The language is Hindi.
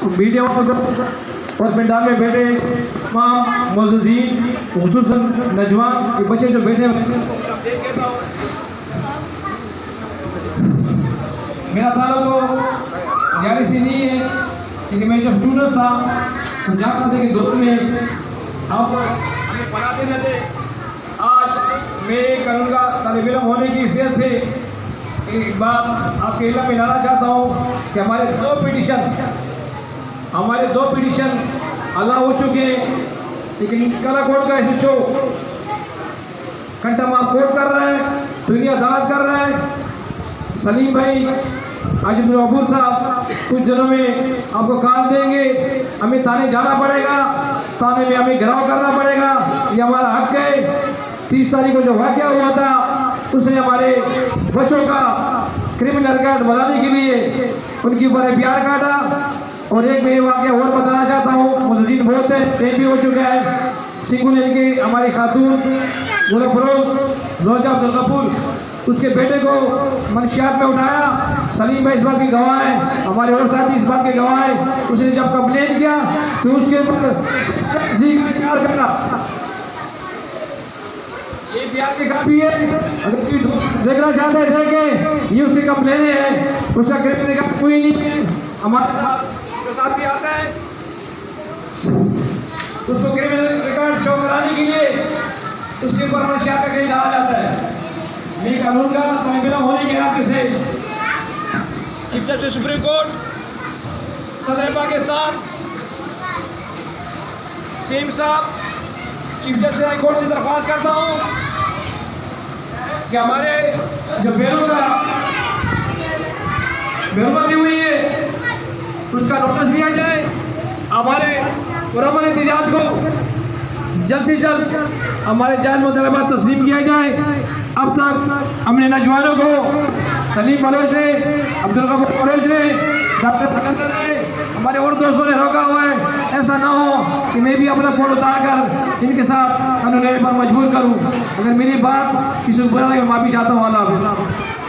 मीडिया और पंडाल में बैठे तमाम मुअज़्ज़िज़ीन, खुसूसन नौजवान के बच्चे जो बैठे मेरा ताल्लुक तो यारी से नहीं है, लेकिन मैं जब स्टूडेंट था तो जाकर के दौर में आप हमें पढ़ाते रहते। आज मैं करूँगा तालिब इल्म होने की हैसियत से एक बात आपके इल्म में लाना चाहता हूँ कि हमारे दो पिटिशन अल्लाह हो चुके हैं, लेकिन कला कोर्ट का SHO घंटा मार कोर्ट कर रहा है, दुनिया दाद कर रहा है। सलीम भाई आजिब अबूर साहब कुछ दिनों में आपको कॉल देंगे, हमें थाने जाना पड़ेगा, थाने में हमें घेराव करना पड़ेगा, ये हमारा हक है। 30 तारीख को जो वाक़या हुआ था उसने हमारे बच्चों का क्रिमिनल रिकॉर्ड बनाने के लिए उनके ऊपर प्यार काटा। और एक मैं वाक़या और बताना चाहता हूँ, मुअज़्ज़िज़ीन बहुत है, टाइम भी हो चुका है। सिंगुल की हमारी खातून रोजा अब्दुल गफूर उसके बेटे को मनशियात में उठाया। सलीम भाई इस बात के गवाह है, हमारे और साथी इस बात के गवाह है। उसने जब कंप्लेन किया तो उसके ऊपर प्यार करना ये प्यार की काफी है। अगर देखना चाहते हैं देखें, ये उसकी कंप्लेन है, उसका क्रिमिनल रिकॉर्ड कोई नहीं है। हमारे साथ जो साथी आता है उसको क्रिमिनल रिकॉर्ड शो कराने के लिए उसके ऊपर मनशियात का केस डाला जाता है। मैं कानून का तालिब इल्म होने के नाते से चीफ जस्टिस सुप्रीम कोर्ट, सदर पाकिस्तान सीएम साहब, चीफ जस्टिस हाई कोर्ट से दरख्वास्त करता हूँ कि हमारे जो बेरुमती हुई है उसका नोटिस लिया जाए, हमारे पुरअमन एहतजाज को जल्द से जल्द हमारे जायज़ मुतालबात तस्लीम किया जाए। अब तक हमने नौजवानों को सलीम बलोच ने, अब्दुल गफूर बलोच ने, डॉक्टर सिकंदर ने, हमारे और दोस्तों ने रोका हुआ है। ऐसा ना हो कि मैं भी अपना फ़ोन उतार कर इनके साथ कानून लेने पर मजबूर करूं। अगर मेरी बात किसी बुरा लगे, माफ़ी चाहता हूँ। अल्लाह हाफ़िज़।